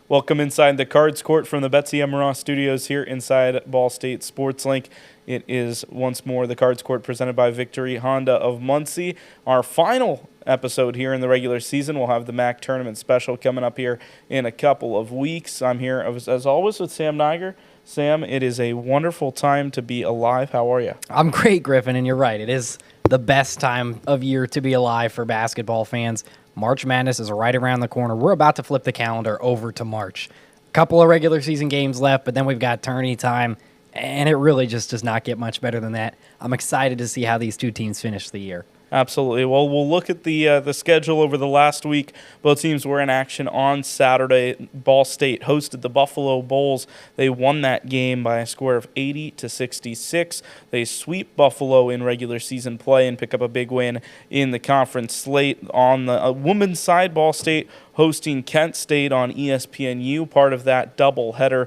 Welcome inside the Cards Court from the Betsy M. Ross Studios here inside Ball State Sports Link. It is once more the Cards Court presented by Victory Honda of Muncie. Our final episode here in the regular season. We'll have the MAC Tournament Special coming up here in a couple of weeks. I'm here, as always, with Sam Niger. Sam, it is a wonderful time to be alive. How are you? I'm great, Griffin, and you're right. It is the best time of year to be alive for basketball fans. March Madness is right around the corner. We're about to flip the calendar over to March. A couple of regular season games left, but then we've got tourney time, and it really just does not get much better than that. I'm excited to see how these two teams finish the year. Absolutely. Well, we'll look at the schedule over the last week. Both teams were in action on Saturday. Ball State hosted the Buffalo Bulls. They won that game by a score of 80-66. They sweep Buffalo in regular season play and pick up a big win in the conference slate. On the women's side, Ball State hosting Kent State on ESPNU, part of that doubleheader.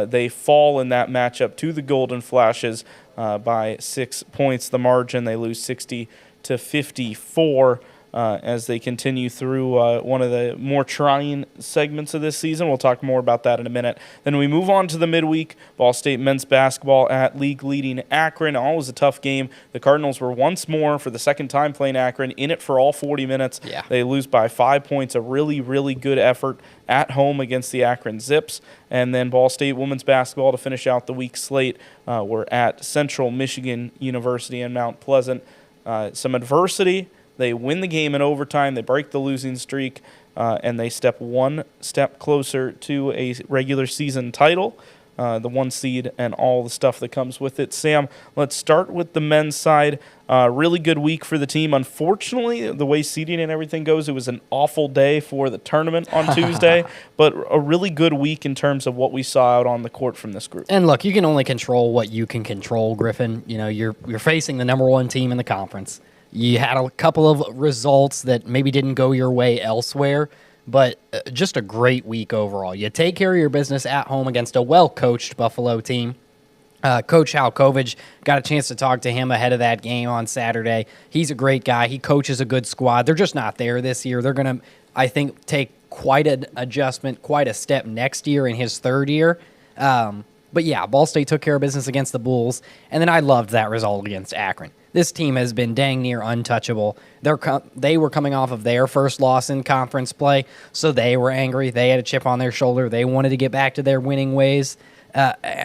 They fall in that matchup to the Golden Flashes by 6 points. The margin, they lose 60-54 as they continue through one of the more trying segments of this season. We'll talk more about that in a minute. Then we move on to the midweek. Ball State men's basketball at league-leading Akron. Always a tough game. The Cardinals were once more, for the second time playing Akron, in it for all 40 minutes. Yeah. They lose by 5 points. A really, really good effort at home against the Akron Zips. And then Ball State women's basketball to finish out the week slate. We're at Central Michigan University in Mount Pleasant. Some adversity. They win the game in overtime. They break the losing streak, and they step one step closer to a regular season title, the 1 seed, and all the stuff that comes with it. Sam, let's start with the men's side. Really good week for the team. Unfortunately, the way seeding and everything goes, it was an awful day for the tournament on Tuesday, but a really good week in terms of what we saw out on the court from this group. And look, you can only control what you can control, Griffin. You know, you're facing the number one team in the conference. You had a couple of results that maybe didn't go your way elsewhere, but just a great week overall. You take care of your business at home against a well-coached Buffalo team. Coach Halkovich, got a chance to talk to him ahead of that game on Saturday. He's a great guy. He coaches a good squad. They're just not there this year. They're going to, I think, take quite an adjustment, quite a step next year in his third year. But yeah, Ball State took care of business against the Bulls, and then I loved that result against Akron. This team has been dang near untouchable. They were coming off of their first loss in conference play, so they were angry. They had a chip on their shoulder. They wanted to get back to their winning ways.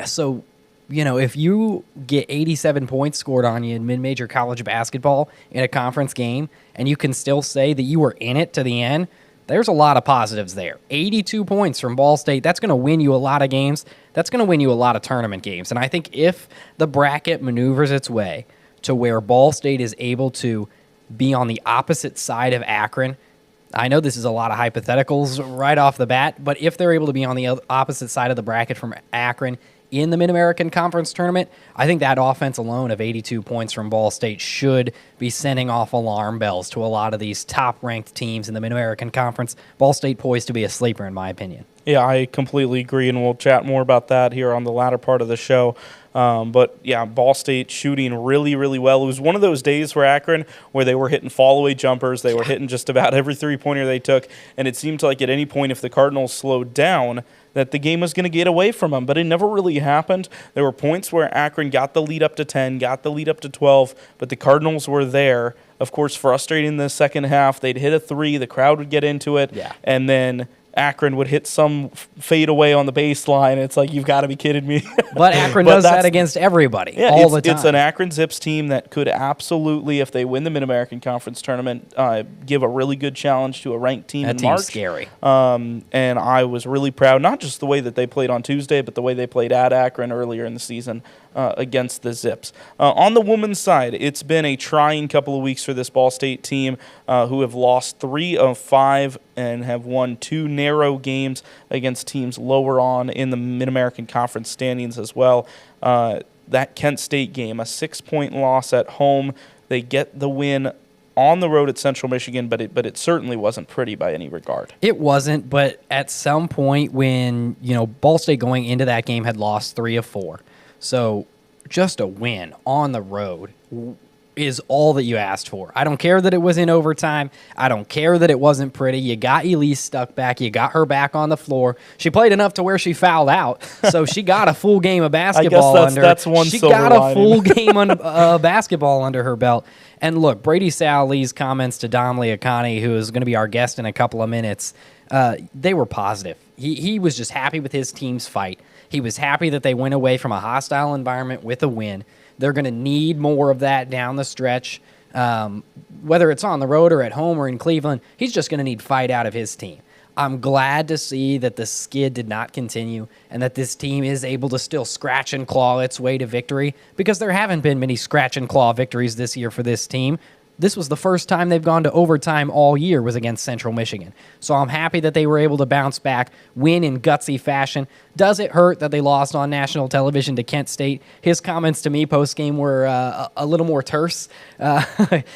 So, you know, if you get 87 points scored on you in mid-major college basketball in a conference game, and you can still say that you were in it to the end, there's a lot of positives there. 82 points from Ball State, that's going to win you a lot of games. That's going to win you a lot of tournament games. And I think if the bracket maneuvers its way to where Ball State is able to be on the opposite side of Akron, I know this is a lot of hypotheticals right off the bat, but if they're able to be on the opposite side of the bracket from Akron in the Mid-American Conference Tournament, I think that offense alone of 82 points from Ball State should be sending off alarm bells to a lot of these top-ranked teams in the Mid-American Conference. Ball State poised to be a sleeper, in my opinion. Yeah, I completely agree, and we'll chat more about that here on the latter part of the show. But, yeah, Ball State shooting really, really well. It was one of those days for Akron where they were hitting fall-away jumpers. They were hitting just about every three-pointer they took, and it seemed like at any point if the Cardinals slowed down that the game was going to get away from them, but it never really happened. There were points where Akron got the lead up to 10, got the lead up to 12, but the Cardinals were there. Of course, frustrating in the second half. They'd hit a three, the crowd would get into it, and then Akron would hit some fade away on the baseline. It's like, you've got to be kidding me. But Akron does that against everybody all the time. It's an Akron Zips team that could absolutely, if they win the Mid-American Conference Tournament, give a really good challenge to a ranked team in March. That team's scary. And I was really proud, not just the way that they played on Tuesday, but the way they played at Akron earlier in the season against the Zips. On the women's side, it's been a trying couple of weeks for this Ball State team who have lost 3 of 5 and have won 2 narrow games against teams lower on in the Mid-American Conference standings as well. That Kent State game, a 6-point loss at home. They get the win on the road at Central Michigan, but it certainly wasn't pretty by any regard. It wasn't, but at some point when, you know, Ball State going into that game had lost 3 of 4. So just a win on the road is all that you asked for. I don't care that it was in overtime. I don't care that it wasn't pretty. You got Elise stuck back. You got her back on the floor. She played enough to where she fouled out, so she got a full game of basketball under. That's one she silver got a lining. full game of basketball under her belt. And look, Brady Sallee's comments to Dom Liacone, who is going to be our guest in a couple of minutes, they were positive. He was just happy with his team's fight. He was happy that they went away from a hostile environment with a win. They're going to need more of that down the stretch, whether it's on the road or at home or in Cleveland. He's just going to need fight out of his team. I'm glad to see that the skid did not continue and that this team is able to still scratch and claw its way to victory, because there haven't been many scratch and claw victories this year for this team. This was the first time they've gone to overtime all year was against Central Michigan. So I'm happy that they were able to bounce back, win in gutsy fashion. Does it hurt that they lost on national television to Kent State? His comments to me post-game were a little more terse.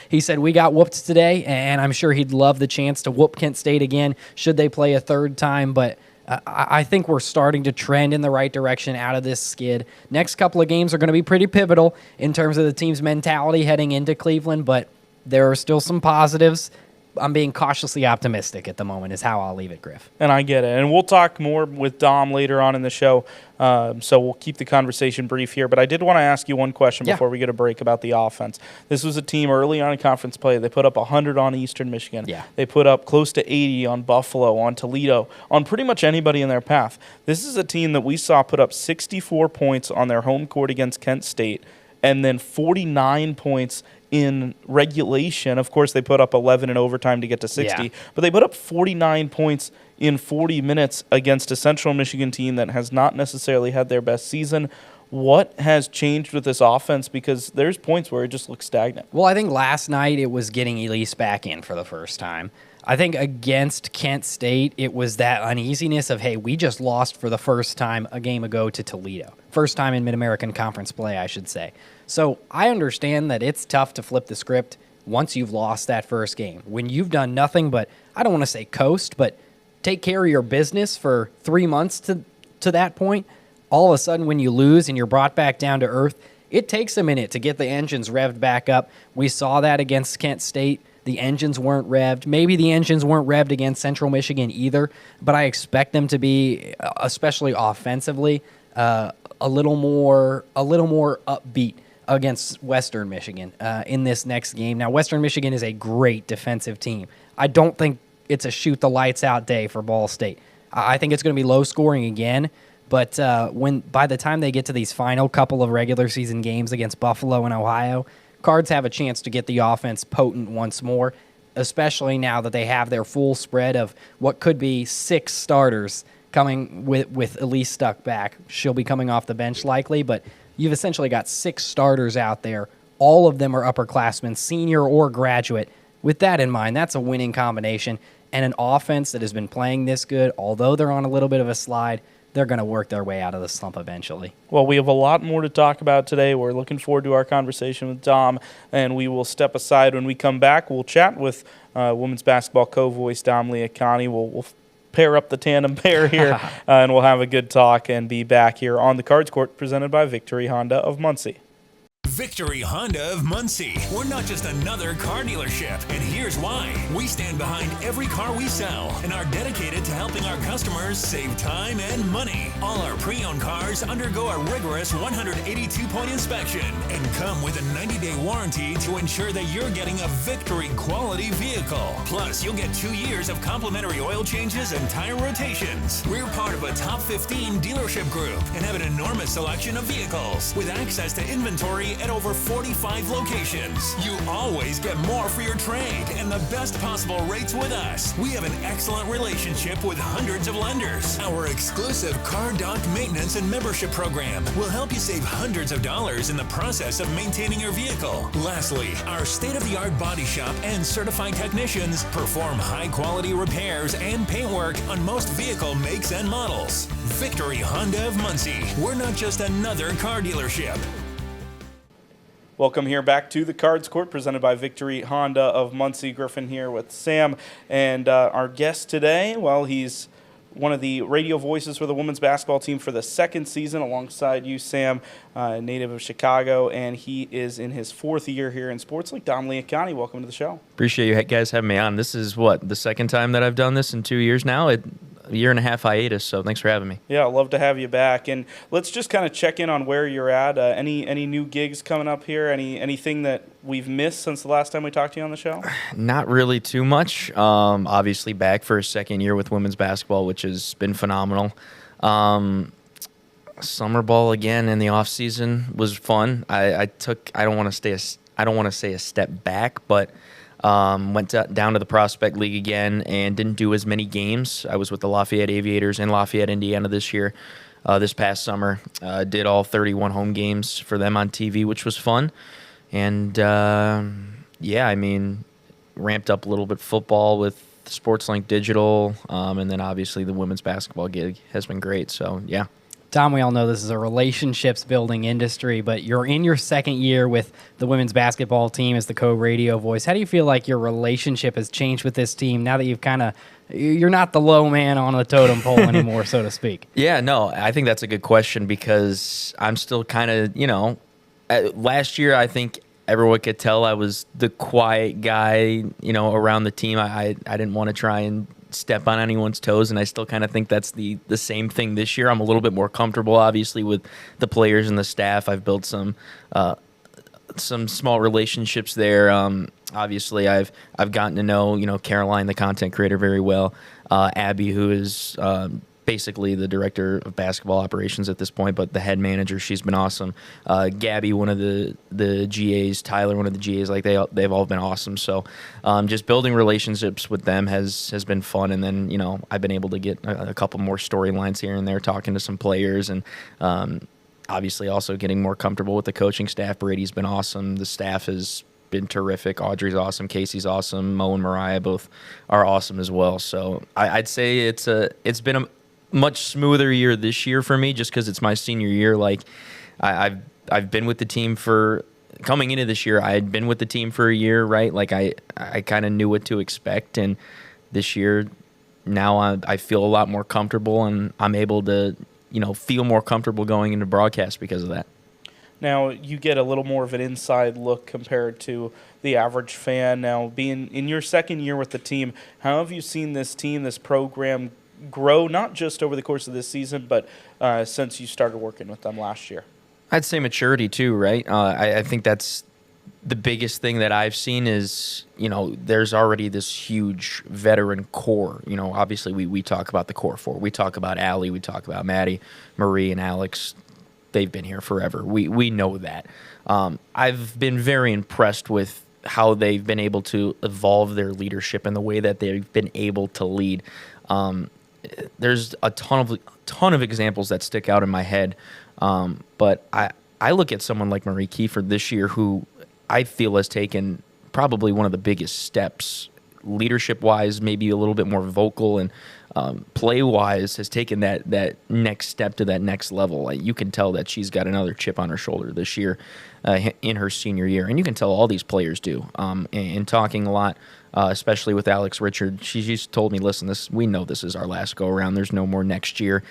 He said, we got whooped today, and I'm sure he'd love the chance to whoop Kent State again should they play a third time, but I think we're starting to trend in the right direction out of this skid. Next couple of games are going to be pretty pivotal in terms of the team's mentality heading into Cleveland, but there are still some positives. I'm being cautiously optimistic at the moment is how I'll leave it, Griff. And I get it. And we'll talk more with Dom later on in the show, so we'll keep the conversation brief here. But I did want to ask you one question before we get a break about the offense. This was a team early on in conference play. They put up 100 on Eastern Michigan. Yeah. They put up close to 80 on Buffalo, on Toledo, on pretty much anybody in their path. This is a team that we saw put up 64 points on their home court against Kent State and then 49 points in regulation. Of course, they put up 11 in overtime to get to 60, but they put up 49 points in 40 minutes against a Central Michigan team that has not necessarily had their best season. What has changed with this offense? Because there's points where it just looks stagnant. Well, I think last night it was getting Elise back in for the first time. I think against Kent State, it was that uneasiness of, hey, we just lost for the first time a game ago to Toledo. First time in Mid-American Conference play, I should say. So I understand that it's tough to flip the script once you've lost that first game. When you've done nothing but, I don't want to say coast, but take care of your business for 3 months to that point, all of a sudden when you lose and you're brought back down to earth, it takes a minute to get the engines revved back up. We saw that against Kent State. The engines weren't revved. Maybe the engines weren't revved against Central Michigan either, but I expect them to be, especially offensively, a little more upbeat against Western Michigan in this next game. Now, Western Michigan is a great defensive team. I don't think it's a shoot-the-lights-out day for Ball State. I think it's going to be low-scoring again, but by the time they get to these final couple of regular season games against Buffalo and Ohio, Cards have a chance to get the offense potent once more, especially now that they have their full spread of what could be 6 starters coming with Elise stuck back. She'll be coming off the bench likely, but you've essentially got 6 starters out there. All of them are upperclassmen, senior or graduate. With that in mind, that's a winning combination. And an offense that has been playing this good, although they're on a little bit of a slide, they're going to work their way out of the slump eventually. Well, we have a lot more to talk about today. We're looking forward to our conversation with Dom, and we will step aside when we come back. We'll chat with women's basketball co-voice Dom Liacone. We'll pair up the tandem pair here, and we'll have a good talk and be back here on the Cards Court presented by Victory Honda of Muncie. Victory Honda of Muncie. We're not just another car dealership, and here's why. We stand behind every car we sell and are dedicated to helping our customers save time and money. All our pre-owned cars undergo a rigorous 182-point inspection and come with a 90-day warranty to ensure that you're getting a Victory quality vehicle. Plus, you'll get 2 years of complimentary oil changes and tire rotations. We're part of a top 15 dealership group and have an enormous selection of vehicles with access to inventory at over 45 locations. You always get more for your trade and the best possible rates with us. We have an excellent relationship with hundreds of lenders. Our exclusive Car Doc maintenance and membership program will help you save hundreds of dollars in the process of maintaining your vehicle. Lastly, our state-of-the-art body shop and certified technicians perform high-quality repairs and paint work on most vehicle makes and models. Victory Honda of Muncie. We're not just another car dealership. Welcome here back to the Cards Court presented by Victory Honda of Muncie. Griffin here with Sam. And our guest today, well, he's one of the radio voices for the women's basketball team for the second season alongside you, Sam, native of Chicago, and he is in his fourth year here in sports. Like Dom Liacone, welcome to the show. Appreciate you guys having me on. This is the second time that I've done this in 2 years now. A year and a half hiatus, so thanks for having me. Yeah, I'd love to have you back. And let's just kind of check in on where you're at. Any new gigs coming up here? Anything that we've missed since the last time we talked to you on the show? Not really too much. Obviously back for a second year with women's basketball, which has been phenomenal. Summer ball again in the off season was fun. I don't want to say a step back, but went down to the Prospect League again and didn't do as many games. I was with the Lafayette Aviators in Lafayette, Indiana this year, this past summer. Did all 31 home games for them on TV, which was fun. And, ramped up a little bit football with SportsLink Digital, and then obviously the women's basketball gig has been great. So, yeah. Tom, we all know this is a relationships building industry, but you're in your second year with the women's basketball team as the co-radio voice. How do you feel like your relationship has changed with this team now that you're not the low man on the totem pole anymore, so to speak? Yeah, no, I think that's a good question because I'm still kind of, last year I think everyone could tell I was the quiet guy, around the team. I didn't want to try and step on anyone's toes, and I still kind of think that's the same thing this year. I'm a little bit more comfortable, obviously, with the players and the staff. I've built some small relationships there. Obviously, I've gotten to know Caroline, the content creator, very well. Abby, who is basically the director of basketball operations at this point, but the head manager, she's been awesome. Gabby, one of the GAs, Tyler, one of the GAs, like they've all been awesome. So just building relationships with them has been fun. And then, I've been able to get a couple more storylines here and there, talking to some players, and obviously also getting more comfortable with the coaching staff. Brady's been awesome. The staff has been terrific. Audrey's awesome. Casey's awesome. Mo and Mariah both are awesome as well. So I'd say it's been a much smoother year this year for me, just because it's my senior year. Like I've been with the team coming into this year. I had been with the team for a year, right? Like I kind of knew what to expect, and this year now I feel a lot more comfortable, and I'm able to feel more comfortable going into broadcast because of that. Now, you get a little more of an inside look compared to the average fan. Now, being in your second year with the team, how have you seen this team, this program grow, not just over the course of this season, but since you started working with them last year? I'd say maturity too, right? I think that's the biggest thing that I've seen is, there's already this huge veteran core. Obviously we talk about the core four. We talk about Allie, we talk about Maddie, Marie, and Alex. They've been here forever. We know that. I've been very impressed with how they've been able to evolve their leadership and the way that they've been able to lead. There's a ton of examples that stick out in my head, but I look at someone like Marie Kiefer this year, who I feel has taken probably one of the biggest steps, leadership-wise, maybe a little bit more vocal, and play-wise has taken that next step to that next level. Like, you can tell that she's got another chip on her shoulder this year in her senior year, and you can tell all these players do. And talking a lot, especially with Alex Richard, she's told me, listen, we know this is our last go-around. There's no more next year.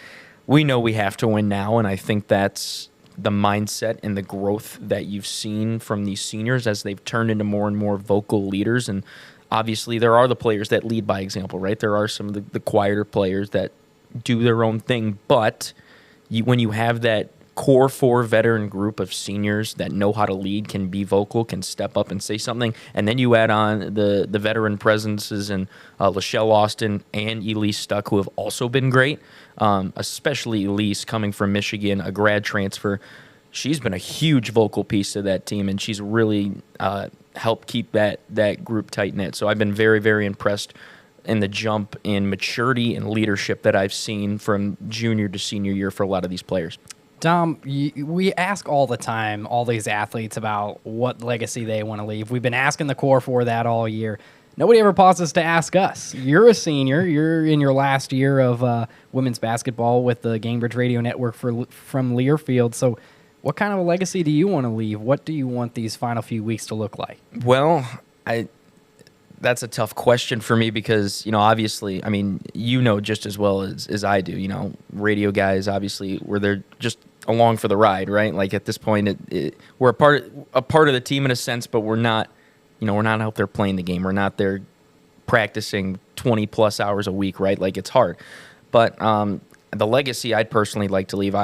We know we have to win now, and I think that's the mindset and the growth that you've seen from these seniors as they've turned into more and more vocal leaders. And obviously there are the players that lead by example, right? There are some of the quieter players that do their own thing, but when you have that core four veteran group of seniors that know how to lead, can be vocal, can step up and say something, and then you add on the veteran presences in Lachelle Austin and Elise Stuck, who have also been great, especially Elise coming from Michigan, a grad transfer. She's been a huge vocal piece to that team, and she's really helped keep that group tight-knit. So I've been very, very impressed in the jump in maturity and leadership that I've seen from junior to senior year for a lot of these players. Dom, we ask all the time, all these athletes, about what legacy they want to leave. We've been asking the core for that all year. Nobody ever pauses to ask us. You're a senior. You're in your last year of women's basketball with the Gainbridge Radio Network from Learfield. So what kind of a legacy do you want to leave? What do you want these final few weeks to look like? Well, that's a tough question for me because, obviously, I mean, just as well as I do, radio guys, obviously, where they're just along for the ride, right? Like at this point, we're a part of the team in a sense, but we're not out there playing the game. We're not there practicing 20 plus hours a week, right? Like it's hard. But the legacy I'd personally like to leave,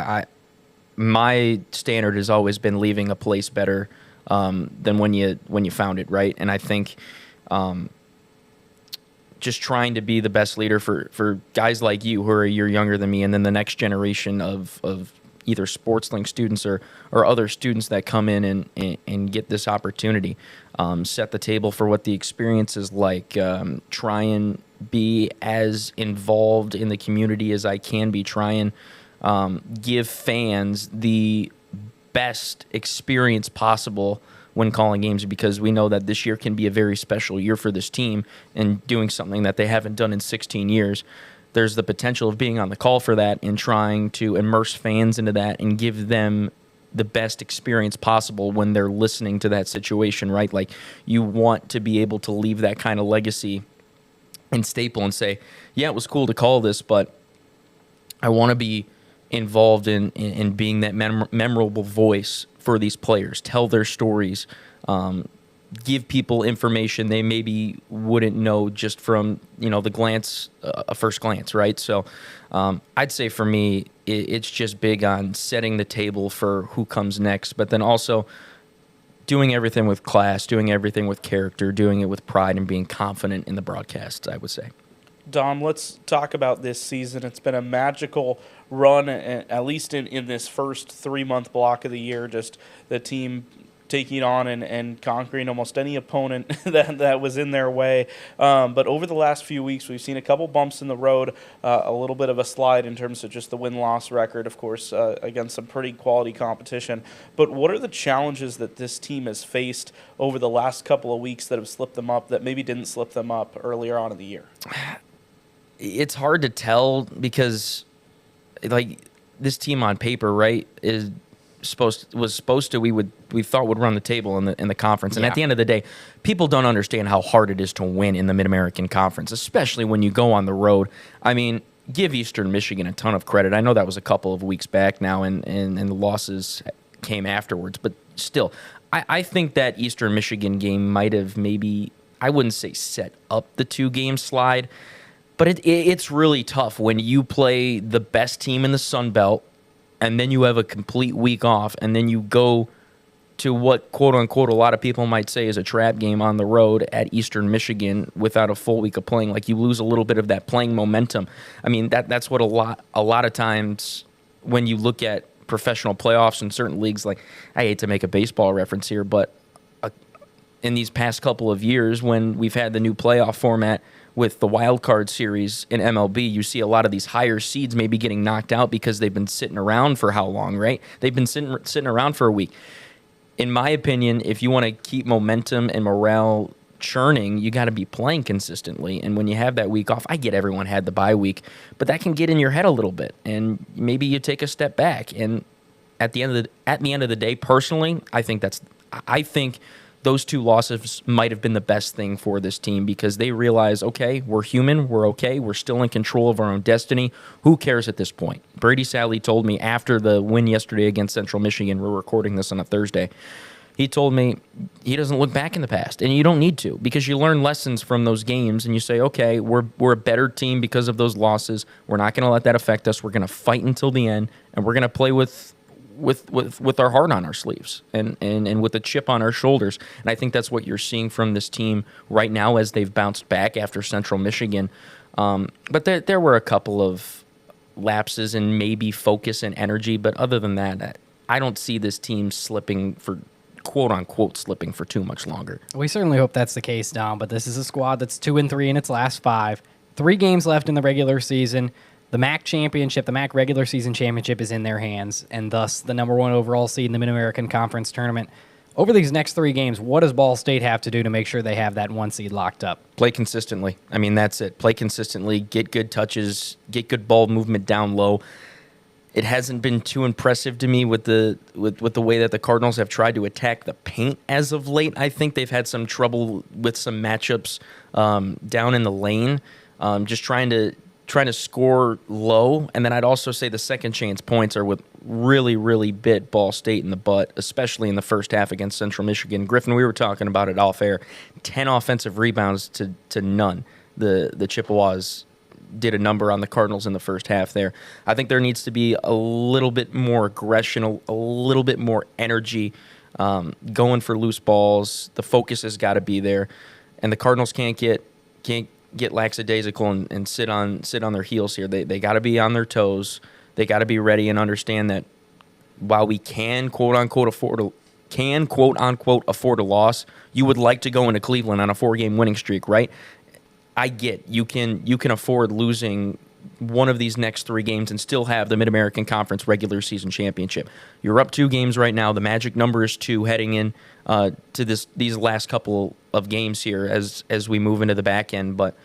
my standard has always been leaving a place better than when you found it, right? And I think just trying to be the best leader for guys like you who are a year younger than me, and then the next generation of either SportsLink students or other students that come in and get this opportunity. Set the table for what the experience is like. Try and be as involved in the community as I can be. Try and give fans the best experience possible when calling games, because we know that this year can be a very special year for this team and doing something that they haven't done in 16 years. There's the potential of being on the call for that and trying to immerse fans into that and give them the best experience possible when they're listening to that situation, right? Like you want to be able to leave that kind of legacy and staple and say, yeah, it was cool to call this, but I want to be involved in being that memorable voice for these players, tell their stories, give people information they maybe wouldn't know just from the glance, a first glance, right? So I'd say for me, it's just big on setting the table for who comes next, but then also doing everything with class, doing everything with character, doing it with pride, and being confident in the broadcasts, I would say. Dom, let's talk about this season. It's been a magical run, at least in this first 3-month block of the year, just the team taking on and conquering almost any opponent that was in their way. But over the last few weeks, we've seen a couple bumps in the road, a little bit of a slide in terms of just the win-loss record, of course, against some pretty quality competition. But what are the challenges that this team has faced over the last couple of weeks that have slipped them up, that maybe didn't slip them up earlier on in the year? It's hard to tell because, like, this team on paper, right, was supposed to we thought would run the table in the conference. And at the end of the day, people don't understand how hard it is to win in the Mid-American Conference, especially when you go on the road. I mean, give Eastern Michigan a ton of credit. I know that was a couple of weeks back now, and the losses came afterwards. But still, I think that Eastern Michigan game might have maybe, I wouldn't say set up the 2-game slide, but it's really tough when you play the best team in the Sun Belt, and then you have a complete week off, and then you go to what, quote-unquote, a lot of people might say is a trap game on the road at Eastern Michigan without a full week of playing. Like, you lose a little bit of that playing momentum. I mean, that's what a lot of times when you look at professional playoffs in certain leagues, like, I hate to make a baseball reference here, but in these past couple of years when we've had the new playoff format with the wild card series in MLB, you see a lot of these higher seeds maybe getting knocked out because they've been sitting around for how long, right? They've been sitting around for a week. In my opinion, if you want to keep momentum and morale churning, you got to be playing consistently. And when you have that week off, I get everyone had the bye week, but that can get in your head a little bit, and maybe you take a step back. And at the end of the day, personally, I think those 2 losses might have been the best thing for this team, because they realize, okay, we're human, we're okay, we're still in control of our own destiny. Who cares at this point? Brady Sally told me after the win yesterday against Central Michigan, we're recording this on a Thursday, he told me he doesn't look back in the past, and you don't need to, because you learn lessons from those games, and you say, okay, we're a better team because of those losses. We're not going to let that affect us. We're going to fight until the end, and we're going to play with our heart on our sleeves and with a chip on our shoulders. And I think that's what you're seeing from this team right now as they've bounced back after Central Michigan. But there were a couple of lapses in maybe focus and energy. But other than that, I don't see this team slipping for, quote-unquote, slipping for too much longer. We certainly hope that's the case, Dom, but this is a squad that's 2-3 in its last 5. 3 games left in the regular season. The MAC championship, the MAC regular season championship is in their hands, and thus the number 1 overall seed in the Mid-American Conference tournament. Over these next 3 games, what does Ball State have to do to make sure they have that 1 seed locked up? Play consistently. I mean, that's it. Play consistently, get good touches, get good ball movement down low. It hasn't been too impressive to me with the way that the Cardinals have tried to attack the paint as of late. I think they've had some trouble with some matchups down in the lane, just trying to score low. And then I'd also say the second chance points are what really, really bit Ball State in the butt, especially in the first half against Central Michigan. Griffin, we were talking about it off air. 10 offensive rebounds to none. The Chippewas did a number on the Cardinals in the first half there. I think there needs to be a little bit more aggression, a little bit more energy, going for loose balls. The focus has got to be there, and the Cardinals can't get lackadaisical and sit on their heels here. They got to be on their toes. They got to be ready and understand that while we can quote unquote afford a loss, you would like to go into Cleveland on a 4-game winning streak, right? I get you can afford losing one of these next 3 games and still have the Mid-American Conference regular season championship. You're up 2 games right now. The magic number is 2 heading in to these last couple of games here as we move into the back end. But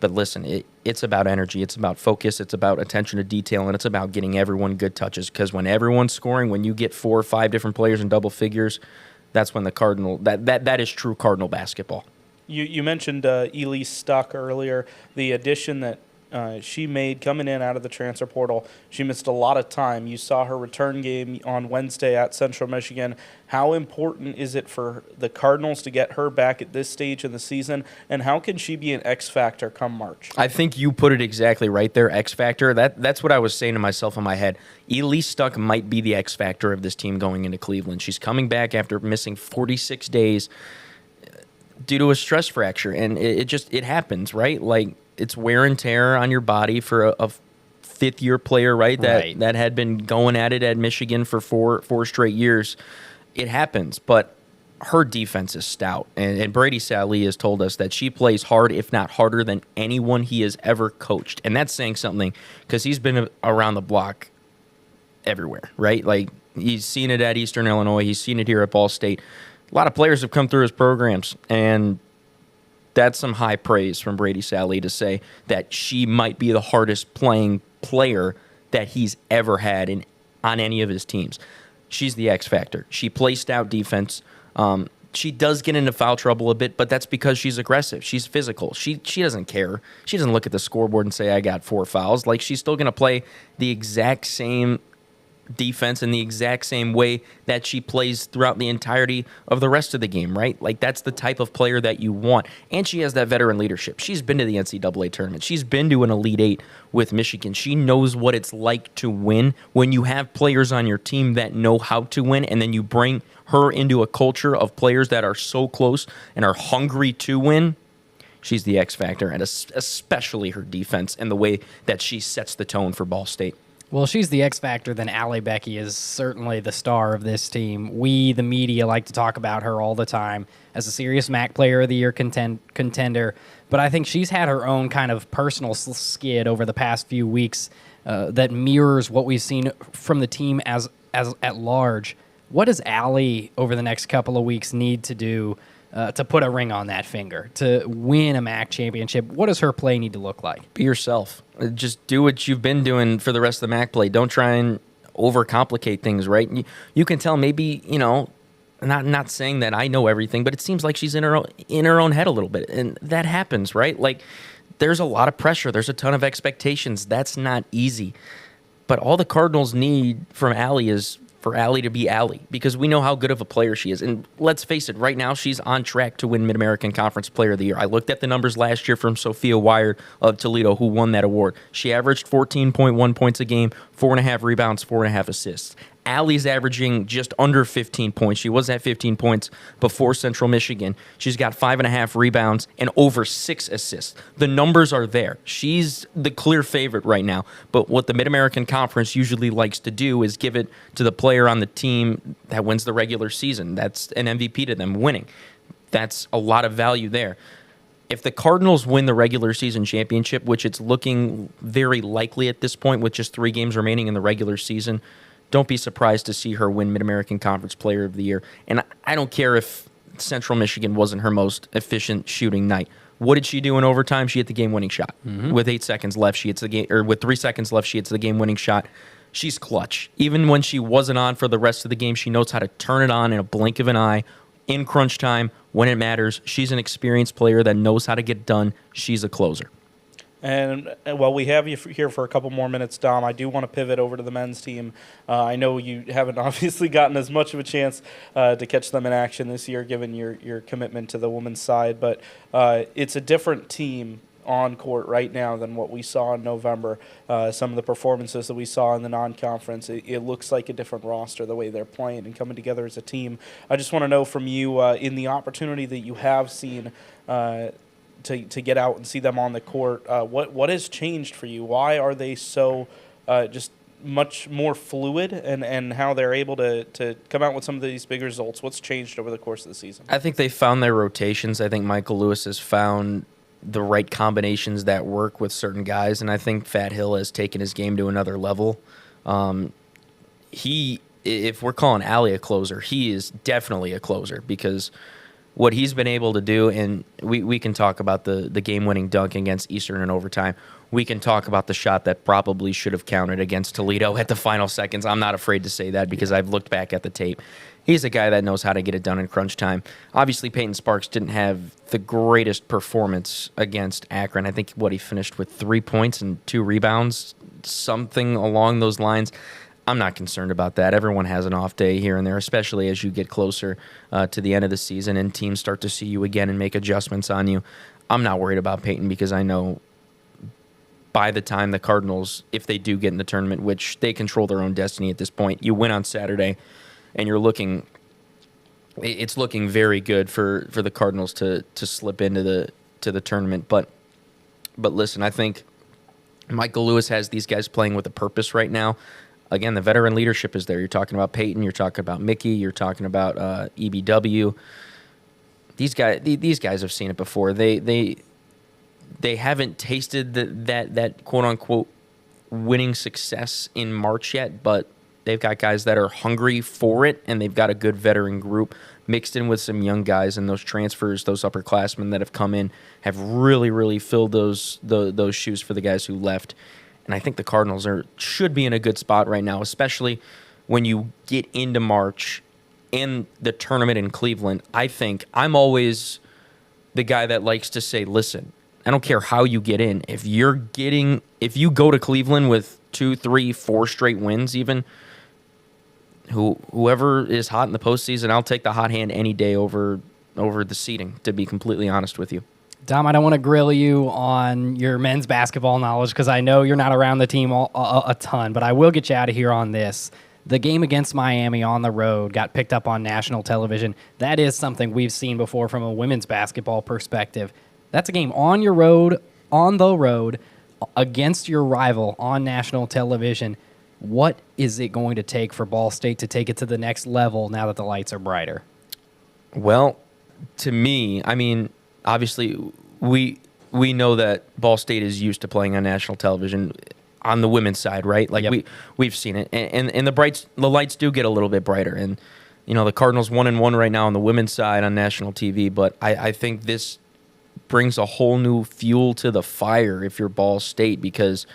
listen, it's about energy. It's about focus. It's about attention to detail, and it's about getting everyone good touches. Because when everyone's scoring, when you get 4 or 5 different players in double figures, that's when the Cardinal that is true Cardinal basketball. You mentioned Elise Stuck earlier, the addition that she made coming in out of the transfer portal. She missed a lot of time. You saw her return game on Wednesday at Central Michigan. How important is it for the Cardinals to get her back at this stage in the season, and how can she be an X factor come March? I think you put it exactly right there, X factor. That's what I was saying to myself in my head. Elise Stuck might be the X factor of this team going into Cleveland. She's coming back after missing 46 days due to a stress fracture, and it happens, right? Like, it's wear and tear on your body for a fifth-year player, right? That had been going at it at Michigan for four straight years. It happens, but her defense is stout, and Brady Sallee has told us that she plays hard, if not harder, than anyone he has ever coached, and that's saying something because he's been around the block everywhere, right? Like, he's seen it at Eastern Illinois, he's seen it here at Ball State. A lot of players have come through his programs, and that's some high praise from Brady Sallee to say that she might be the hardest playing player that he's ever had on any of his teams. She's the X factor. She plays stout defense. She does get into foul trouble a bit, but that's because she's aggressive. She's physical. She doesn't care. She doesn't look at the scoreboard and say, I got 4 fouls. Like, she's still going to play the exact same defense in the exact same way that she plays throughout the entirety of the rest of the game, right? Like, that's the type of player that you want. And she has that veteran leadership. She's been to the NCAA tournament. She's been to an Elite Eight with Michigan. She knows what it's like to win when you have players on your team that know how to win, and then you bring her into a culture of players that are so close and are hungry to win. She's the X factor, and especially her defense and the way that she sets the tone for Ball State. Well, she's the X factor, then Allie Becky is certainly the star of this team. We, the media, like to talk about her all the time as a serious MAC Player of the Year contender, but I think she's had her own kind of personal skid over the past few weeks that mirrors what we've seen from the team as at large. What does Allie, over the next couple of weeks, need to do to put a ring on that finger, to win a MAC championship? What does her play need to look like? Be yourself. Just do what you've been doing for the rest of the MAC play. Don't try and overcomplicate things, right? You can tell maybe, not saying that I know everything, but it seems like she's in her own head a little bit, and that happens, right? Like, there's a lot of pressure. There's a ton of expectations. That's not easy. But all the Cardinals need from Allie is for Allie to be Allie, because we know how good of a player she is. And let's face it, right now she's on track to win Mid-American Conference Player of the Year. I looked at the numbers last year from Sophia Wired of Toledo, who won that award. She averaged 14.1 points a game, 4.5 rebounds, 4.5 assists. Allie's averaging just under 15 points. She was at 15 points before Central Michigan. She's got 5.5 rebounds and over 6 assists. The numbers are there. She's the clear favorite right now. But what the Mid-American Conference usually likes to do is give it to the player on the team that wins the regular season. That's an MVP to them, winning. That's a lot of value there. If the Cardinals win the regular season championship, which it's looking very likely at this point with just 3 games remaining in the regular season, don't be surprised to see her win Mid-American Conference Player of the Year. And I don't care if Central Michigan wasn't her most efficient shooting night. What did she do in overtime? She hit the game-winning shot. With 8 seconds left, she hits the game, or with 3 seconds left, she hits the game-winning shot. she's clutch. Even when she wasn't on for the rest of the game, she knows how to turn it on in a blink of an eye in crunch time when it matters. She's an experienced player that knows how to get done. She's a closer. And while we have you here for a couple more minutes, Dom, I do want to pivot over to the men's team. I know you haven't obviously gotten as much of a chance to catch them in action this year, given your commitment to the women's side, but it's a different team on court right now than what we saw in November. Some of the performances that we saw in the non-conference, it looks like a different roster the way they're playing and coming together as a team. I just want to know from you, in the opportunity that you have seen to get out and see them on the court, what has changed for you? Why are they so just much more fluid, and how they're able to come out with some of these big results? What's changed over the course of the season? I think they found their rotations. I think Michael Lewis has found the right combinations that work with certain guys, and I think Fat Hill has taken his game to another level. If we're calling Allie a closer, he is definitely a closer, because what he's been able to do, and we can talk about the game-winning dunk against Eastern in overtime. We can talk about the shot that probably should have counted against Toledo at the final seconds. I'm not afraid to say that because I've looked back at the tape. He's a guy that knows how to get it done in crunch time. Obviously, Peyton Sparks didn't have the greatest performance against Akron. I think he finished with 3 points and 2 rebounds, something along those lines. I'm not concerned about that. Everyone has an off day here and there, especially as you get closer to the end of the season and teams start to see you again and make adjustments on you. I'm not worried about Peyton because I know by the time the Cardinals, if they do get in the tournament, which they control their own destiny at this point, you win on Saturday, and it's looking very good for the Cardinals to slip into the tournament. But listen, I think Michael Lewis has these guys playing with a purpose right now. Again, the veteran leadership is there. You're talking about Peyton. You're talking about Mickey. You're talking about EBW. These guys have seen it before. They haven't tasted that quote unquote winning success in March yet, but they've got guys that are hungry for it, and they've got a good veteran group mixed in with some young guys, and those transfers, those upperclassmen that have come in, have really filled those shoes for the guys who left. And I think the Cardinals should be in a good spot right now, especially when you get into March and the tournament in Cleveland. I think I'm always the guy that likes to say, listen, I don't care how you get in. If you go to Cleveland with 2, 3, 4 straight wins even, whoever is hot in the postseason, I'll take the hot hand any day over the seeding, to be completely honest with you. Dom, I don't want to grill you on your men's basketball knowledge because I know you're not around the team a ton, but I will get you out of here on this. The game against Miami on the road got picked up on national television. That is something we've seen before from a women's basketball perspective. That's a game on the road, against your rival on national television. What is it going to take for Ball State to take it to the next level now that the lights are brighter? Well, to me, I mean, obviously, we know that Ball State is used to playing on national television on the women's side, right? Like yep. we've seen it, and the lights do get a little bit brighter, and the Cardinals 1-1 right now on the women's side on national TV. But I think this brings a whole new fuel to the fire if you're Ball State, because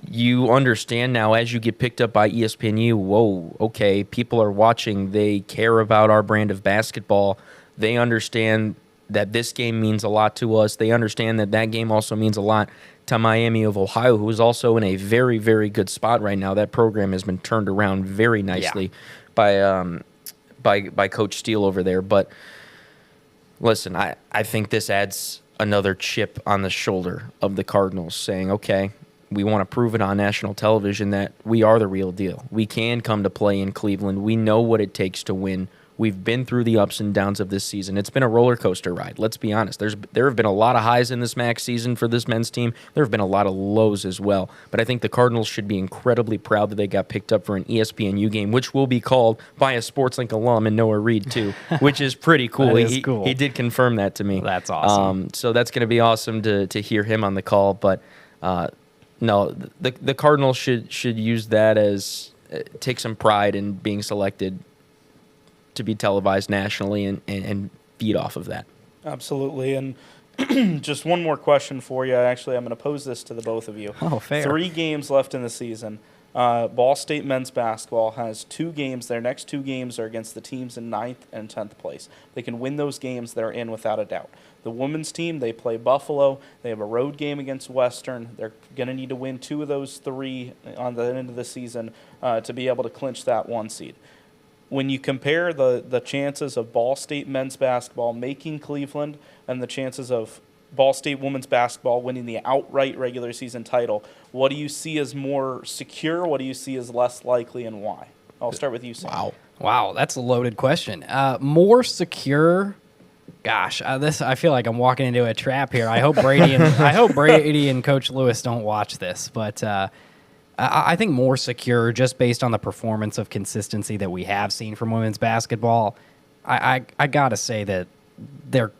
you understand now as you get picked up by ESPNU. Whoa, okay, people are watching. They care about our brand of basketball. They understand that this game means a lot to us. They understand that game also means a lot to Miami of Ohio, who is also in a very, very good spot right now. That program has been turned around very nicely by Coach Steele over there. But listen, I think this adds another chip on the shoulder of the Cardinals, saying, okay, we want to prove it on national television that we are the real deal. We can come to play in Cleveland. We know what it takes to win. We've been through the ups and downs of this season. It's been a roller coaster ride. Let's be honest. There have been a lot of highs in this MAC season for this men's team. There have been a lot of lows as well. But I think the Cardinals should be incredibly proud that they got picked up for an ESPNU game, which will be called by a SportsLink alum and Noah Reed too, which is pretty cool. That is cool. He did confirm that to me. That's awesome. So that's going to be awesome to hear him on the call. But no, the Cardinals should use that as take some pride in being selected to be televised nationally and feed off of that. Absolutely. And just one more question for you. Actually, I'm going to pose this to the both of you. Oh, fair. 3 games left in the season. Ball State men's basketball has 2 games. Their next 2 games are against the teams in 9th and 10th place. They can win those games. They're in without a doubt. The women's team, they play Buffalo. They have a road game against Western. They're going to need to win 2 of those 3 on the end of the season to be able to clinch that 1 seed. When you compare the chances of Ball State men's basketball making Cleveland and the chances of Ball State women's basketball winning the outright regular season title, what do you see as more secure? What do you see as less likely, and why? I'll start with you, Sam. Wow, that's a loaded question. More secure. Gosh, I feel like I'm walking into a trap here. I hope Brady and Coach Lewis don't watch this, but I think more secure just based on the performance of consistency that we have seen from women's basketball. I gotta say that they're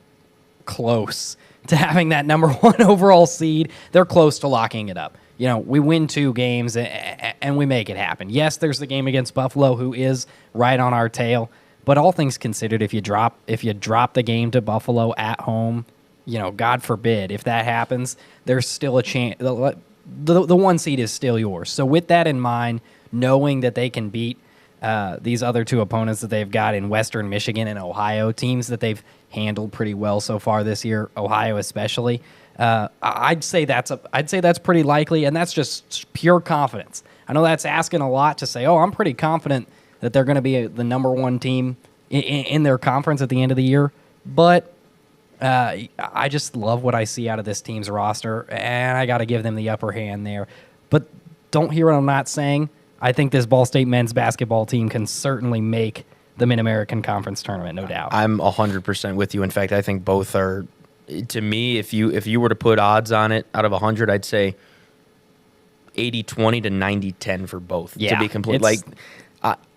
close to having that number 1 overall seed. They're close to locking it up. We win 2 games and we make it happen. Yes, there's the game against Buffalo, who is right on our tail. But all things considered, if you drop the game to Buffalo at home, God forbid, if that happens, there's still a chance. The 1 seed is still yours. So with that in mind, knowing that they can beat these other 2 opponents that they've got in Western Michigan and Ohio, teams that they've handled pretty well so far this year, Ohio especially, I'd say that's pretty likely, and that's just pure confidence. I know that's asking a lot to say, I'm pretty confident that they're going to be the number 1 team in their conference at the end of the year, but I just love what I see out of this team's roster, and I got to give them the upper hand there. But don't hear what I'm not saying. I think this Ball State men's basketball team can certainly make the Mid-American Conference tournament, no doubt. I'm 100% with you. In fact, I think both are, to me, if you were to put odds on it out of 100, I'd say 80-20 to 90-10 for both, to be complete.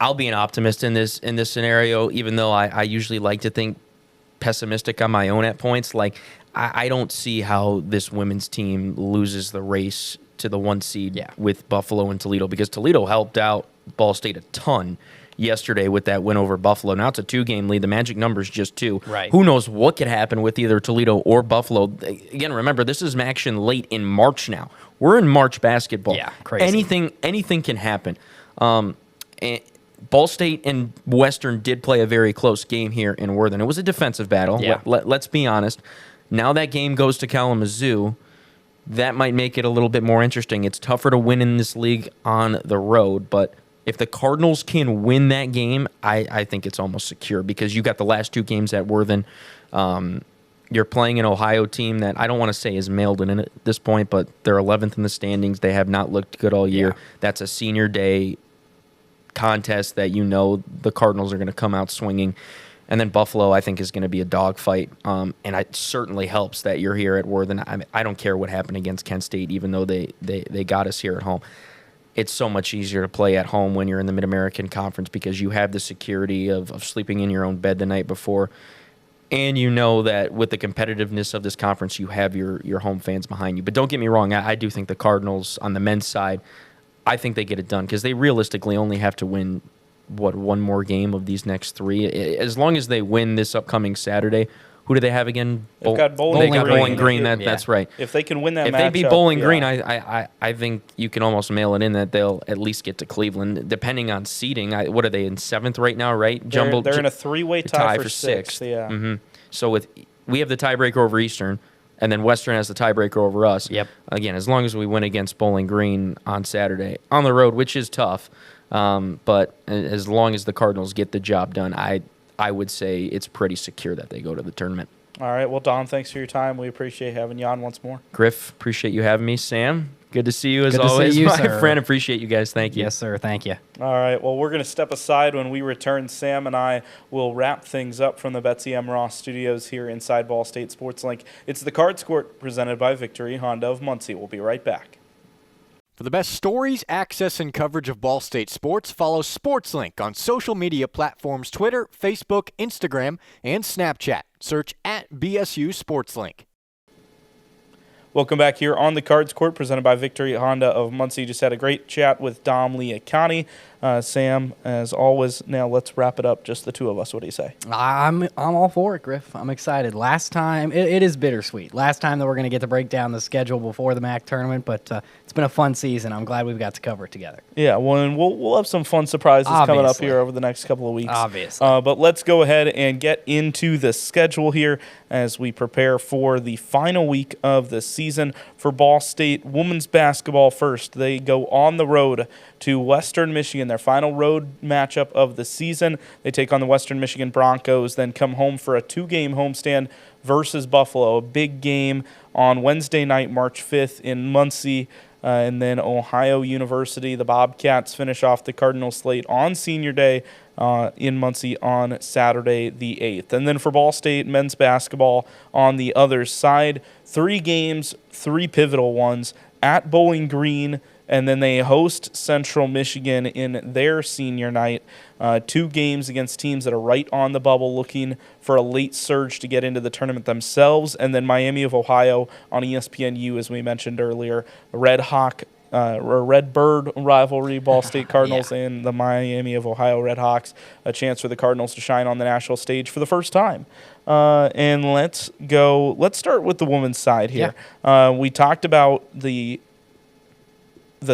I'll be an optimist in this scenario, even though I usually like to think pessimistic on my own at points. I don't see how this women's team loses the race to the 1 seed with Buffalo and Toledo, because Toledo helped out Ball State a ton yesterday with that win over Buffalo. Now it's a 2-game lead. The magic number is just 2. Right. Who knows what could happen with either Toledo or Buffalo? Again, remember, this is action late in March now. We're in March basketball. Yeah, crazy. Anything can happen. Ball State and Western did play a very close game here in Worthing. It was a defensive battle. Yeah. Let's be honest. Now that game goes to Kalamazoo. That might make it a little bit more interesting. It's tougher to win in this league on the road, but if the Cardinals can win that game, I think it's almost secure, because you got the last 2 games at Worthing. You're playing an Ohio team that I don't want to say is mailed in at this point, but they're 11th in the standings. They have not looked good all year. Yeah. That's a senior day contest that the Cardinals are going to come out swinging. And then Buffalo, I think, is going to be a dogfight. And it certainly helps that you're here at Worthing. I don't care what happened against Kent State, even though they got us here at home. It's so much easier to play at home when you're in the Mid-American Conference, because you have the security of sleeping in your own bed the night before. And you know that with the competitiveness of this conference, you have your home fans behind you. But don't get me wrong, I do think the Cardinals on the men's side, I think they get it done, because they realistically only have to win, 1 more game of these next 3. As long as they win this upcoming Saturday, who do they have again? They've got Bowling Green. Bowling Green. That's right. If they can win that if matchup, they beat Bowling Green, I think you can almost mail it in that they'll at least get to Cleveland, depending on seeding. What are they in 7th right now? Right, they're in a 3-way tie for 6th. Yeah. Mm-hmm. So we have the tiebreaker over Eastern, and then Western has the tiebreaker over us. Yep. Again, as long as we win against Bowling Green on Saturday on the road, which is tough, but as long as the Cardinals get the job done, I would say it's pretty secure that they go to the tournament. All right. Well, Don, thanks for your time. We appreciate having you on once more. Griff, appreciate you having me. Sam, good to see you as Good to see always, you, my sir. friend. Appreciate you guys. Thank you. Yes, sir. Thank you. All right. Well, we're going to step aside. When we return, Sam and I will wrap things up from the Betsy M. Ross studios here inside Ball State Sports Link. It's the Cards Court presented by Victory Honda of Muncie. We'll be right back. For the best stories, access, and coverage of Ball State sports, follow SportsLink on social media platforms Twitter, Facebook, Instagram, and Snapchat. Search @BSU SportsLink. Welcome back here on the Cards Court, presented by Victory Honda of Muncie. Just had a great chat with Dom Liacone. Sam, as always, now let's wrap it up, just the two of us. What do you say? I'm all for it, Griff. I'm excited. Last time, it is bittersweet. Last time that we're going to get to break down the schedule before the MAC tournament, but it's been a fun season. I'm glad we've got to cover it together. Yeah, well, and we'll have some fun surprises coming up here over the next couple of weeks. Obviously. But let's go ahead and get into the schedule here as we prepare for the final week of the season for Ball State women's basketball. First, they go on the road to Western Michigan, their final road matchup of the season. They take on the Western Michigan Broncos, then come home for a 2-game homestand versus Buffalo, a big game on Wednesday night, March 5th in Muncie. And then Ohio University, the Bobcats finish off the Cardinal slate on Senior Day in Muncie on Saturday the 8th. And then for Ball State men's basketball on the other side, 3 games, 3 pivotal ones at Bowling Green, and then they host Central Michigan in their senior night. 2 games against teams that are right on the bubble, looking for a late surge to get into the tournament themselves. And then Miami of Ohio on ESPNU, as we mentioned earlier, Red Bird rivalry, Ball State Cardinals and the Miami of Ohio Red Hawks, a chance for the Cardinals to shine on the national stage for the first time. And let's start with the women's side here. We talked about the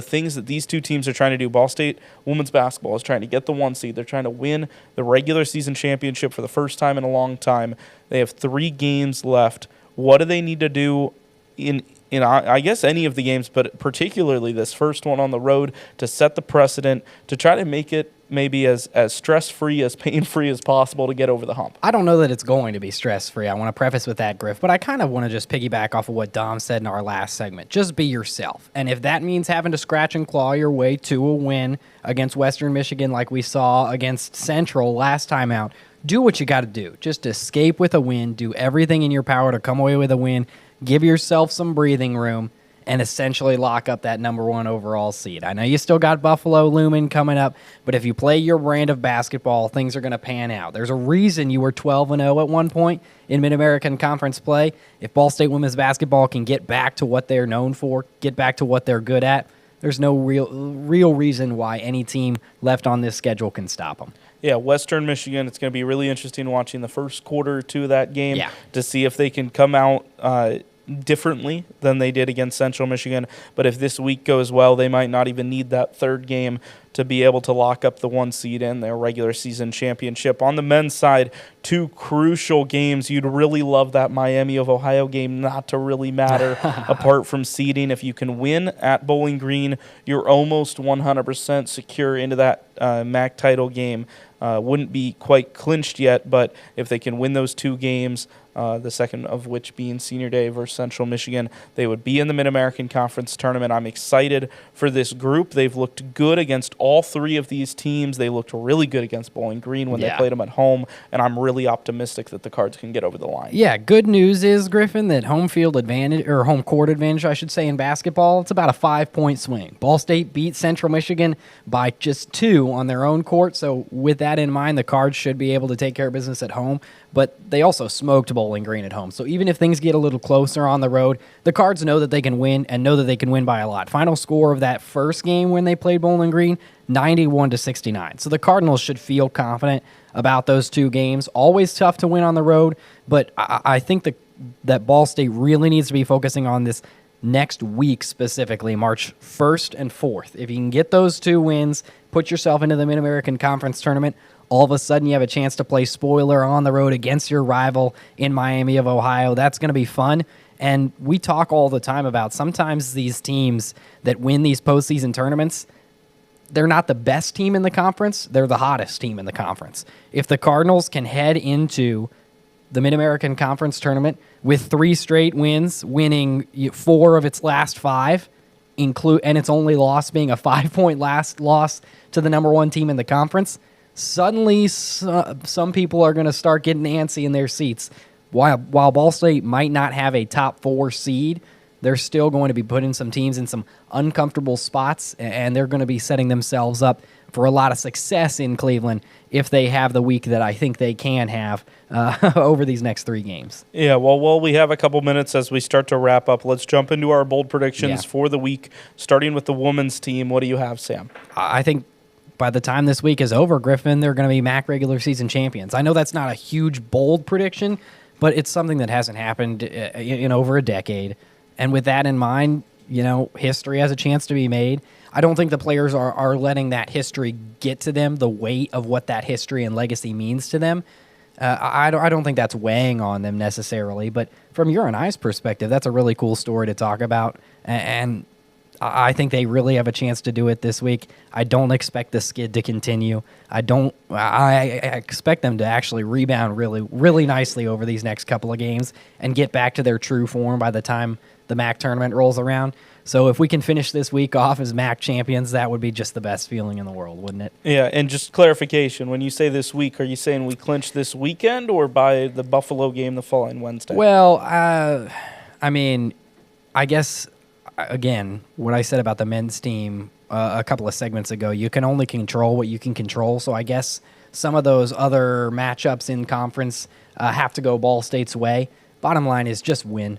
things that these two teams are trying to do. Ball State women's basketball is trying to get the 1 seed. They're trying to win the regular season championship for the first time in a long time. They have 3 games left. What do they need to do in I guess any of the games, but particularly this first one on the road, to set the precedent, to try to make it maybe as stress-free, as pain-free as possible to get over the hump? I don't know that it's going to be stress-free. I want to preface with that, Griff, but I kind of want to just piggyback off of what Dom said in our last segment. Just be yourself. And if that means having to scratch and claw your way to a win against Western Michigan like we saw against Central last time out, do what you got to do. Just escape with a win. Do everything in your power to come away with a win. Give yourself some breathing room and essentially lock up that number 1 overall seed. I know you still got Buffalo looming coming up, but if you play your brand of basketball, things are going to pan out. There's a reason you were 12-0 at one point in Mid-American Conference play. If Ball State women's basketball can get back to what they're known for, get back to what they're good at, there's no real reason why any team left on this schedule can stop them. Yeah, Western Michigan, it's going to be really interesting watching the first quarter or 2 of that game to see if they can come out differently than they did against Central Michigan. But if this week goes well, they might not even need that 3rd game to be able to lock up the 1 seed in their regular season championship. On the men's side, 2 crucial games. You'd really love that Miami of Ohio game not to really matter apart from seeding. If you can win at Bowling Green, you're almost 100% secure into that MAC title game. Wouldn't be quite clinched yet, but if they can win those 2 games, the second of which being Senior Day versus Central Michigan, they would be in the Mid-American Conference tournament. I'm excited for this group. They've looked good against all 3 of these teams. They looked really good against Bowling Green when they played them at home, and I'm really optimistic that the Cards can get over the line. Yeah, good news is, Griffin, that home field advantage, or home court advantage, I should say, in basketball, it's about a 5-point swing. Ball State beat Central Michigan by just 2 on their own court, so with that in mind, the Cards should be able to take care of business at home, but they also smoked Bowling Green at home. So even if things get a little closer on the road, the Cards know that they can win and know that they can win by a lot. Final score of that first game when they played Bowling Green, 91-69. So the Cardinals should feel confident about those 2 games. Always tough to win on the road, but I think that Ball State really needs to be focusing on this next week specifically, March 1st and 4th. If you can get those 2 wins, put yourself into the Mid-American Conference tournament, all of a sudden you have a chance to play spoiler on the road against your rival in Miami of Ohio. That's going to be fun. And we talk all the time about sometimes these teams that win these postseason tournaments, they're not the best team in the conference. They're the hottest team in the conference. If the Cardinals can head into the Mid-American Conference tournament with 3 straight wins, winning 4 of its last 5, and its only loss being a 5-point last loss to the number 1 team in the conference, suddenly some people are going to start getting antsy in their seats. While Ball State might not have a top 4 seed, they're still going to be putting some teams in some uncomfortable spots, and they're going to be setting themselves up for a lot of success in Cleveland if they have the week that I think they can have over these next 3 games. Yeah, well, while we have a couple minutes as we start to wrap up, let's jump into our bold predictions Yeah. for the week, starting with the women's team. What do you have, Sam? I think by the time this week is over, Griffin, they're going to be MAC regular season champions. I know that's not a huge, bold prediction, but it's something that hasn't happened in over a decade. And with that in mind, history has a chance to be made. I don't think the players are letting that history get to them, the weight of what that history and legacy means to them. I don't think that's weighing on them necessarily, but from your and I's perspective, that's a really cool story to talk about, and I think they really have a chance to do it this week. I don't expect the skid to continue. I expect them to actually rebound really, really nicely over these next couple of games and get back to their true form by the time the MAC tournament rolls around. So if we can finish this week off as MAC champions, that would be just the best feeling in the world, wouldn't it? Yeah, and just clarification, when you say this week, are you saying we clinch this weekend or by the Buffalo game the following Wednesday? Well, I guess, again, what I said about the men's team a couple of segments ago, you can only control what you can control. So I guess some of those other matchups in conference have to go Ball State's way. Bottom line is just win.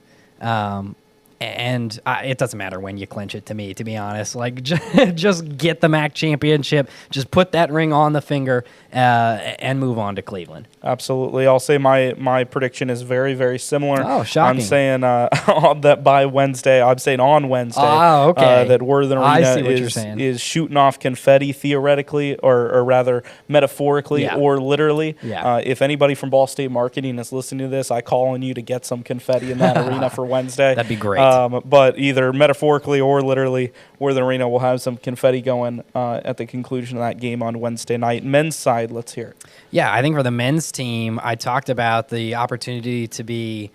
And it doesn't matter when you clinch it to me, to be honest. Like, just get the MAC championship. Just put that ring on the finger and move on to Cleveland. Absolutely. I'll say my prediction is very, very similar. Oh, shocking. I'm saying that by Wednesday, I'm saying on Wednesday, okay. that Worthen I Arena see what you're saying. is shooting off confetti theoretically, or rather metaphorically or literally. Yeah. If anybody from Ball State Marketing is listening to this, I call on you to get some confetti in that arena for Wednesday. That'd be great. But either metaphorically or literally, Worthen Arena will have some confetti going at the conclusion of that game on Wednesday night. Men's side, let's hear it. Yeah, I think for the men's team, I talked about the opportunity to be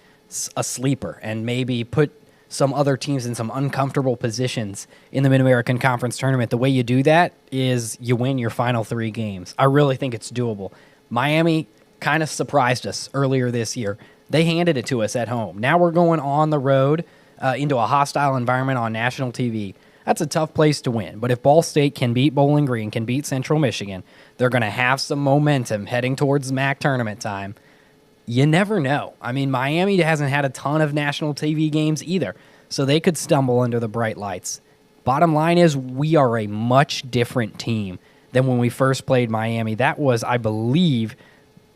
a sleeper and maybe put some other teams in some uncomfortable positions in the Mid-American Conference Tournament. The way you do that is you win your final 3 games. I really think it's doable. Miami kind of surprised us earlier this year. They handed it to us at home. Now we're going on the road into a hostile environment on national TV. That's a tough place to win. But if Ball State can beat Bowling Green, can beat Central Michigan, they're going to have some momentum heading towards MAC tournament time. You never know. I mean, Miami hasn't had a ton of national TV games either, so they could stumble under the bright lights. Bottom line is we are a much different team than when we first played Miami. That was, I believe,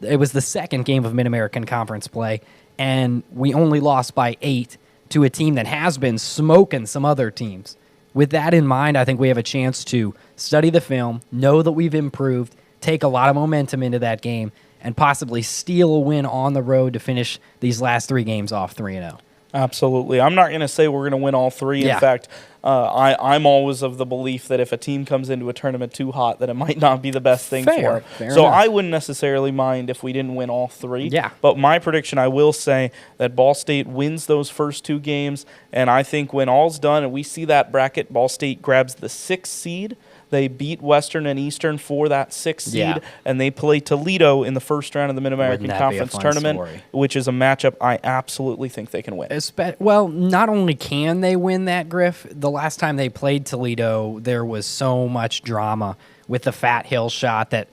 it was the second game of Mid-American Conference play, and we only lost by 8 to a team that has been smoking some other teams. With that in mind, I think we have a chance to study the film, know that we've improved, take a lot of momentum into that game, and possibly steal a win on the road to finish these last 3 games off 3-0. Absolutely. I'm not going to say we're going to win all 3. Yeah. In fact, I'm always of the belief that if a team comes into a tournament too hot, that it might not be the best thing for them. Fair So enough. I wouldn't necessarily mind if we didn't win all 3. Yeah. But my prediction, I will say that Ball State wins those first 2 games, and I think when all's done and we see that bracket, Ball State grabs the 6th seed. They beat Western and Eastern for that 6th seed, Yeah. and they play Toledo in the first round of the Mid-American Wouldn't that be a Conference fun Tournament, story? which is a matchup I absolutely think they can win. Well, not only can they win that, Griff, the last time they played Toledo, there was so much drama with the Fat Hill shot that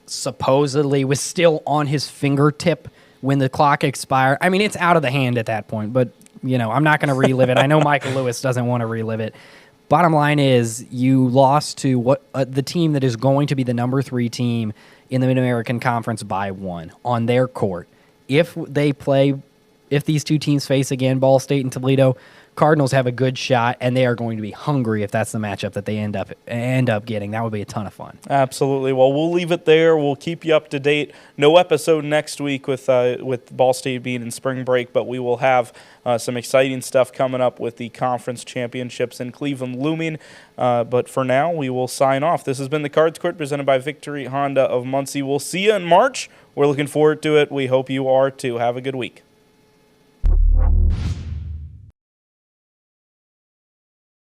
supposedly was still on his fingertip when the clock expired. I mean, it's out of the hand at that point, but, I'm not going to relive it. I know Michael Lewis doesn't want to relive it. Bottom line is you lost to the team that is going to be the number 3 team in the Mid-American Conference by 1 on their court. If these 2 teams face again, Ball State and Toledo, Cardinals have a good shot, and they are going to be hungry if that's the matchup that they end up getting. That would be a ton of fun. Absolutely. Well, we'll leave it there. We'll keep you up to date. No episode next week with Ball State being in spring break, but we will have some exciting stuff coming up with the conference championships in Cleveland looming. But for now, we will sign off. This has been the Cards Court presented by Victory Honda of Muncie. We'll see you in March. We're looking forward to it. We hope you are too. Have a good week.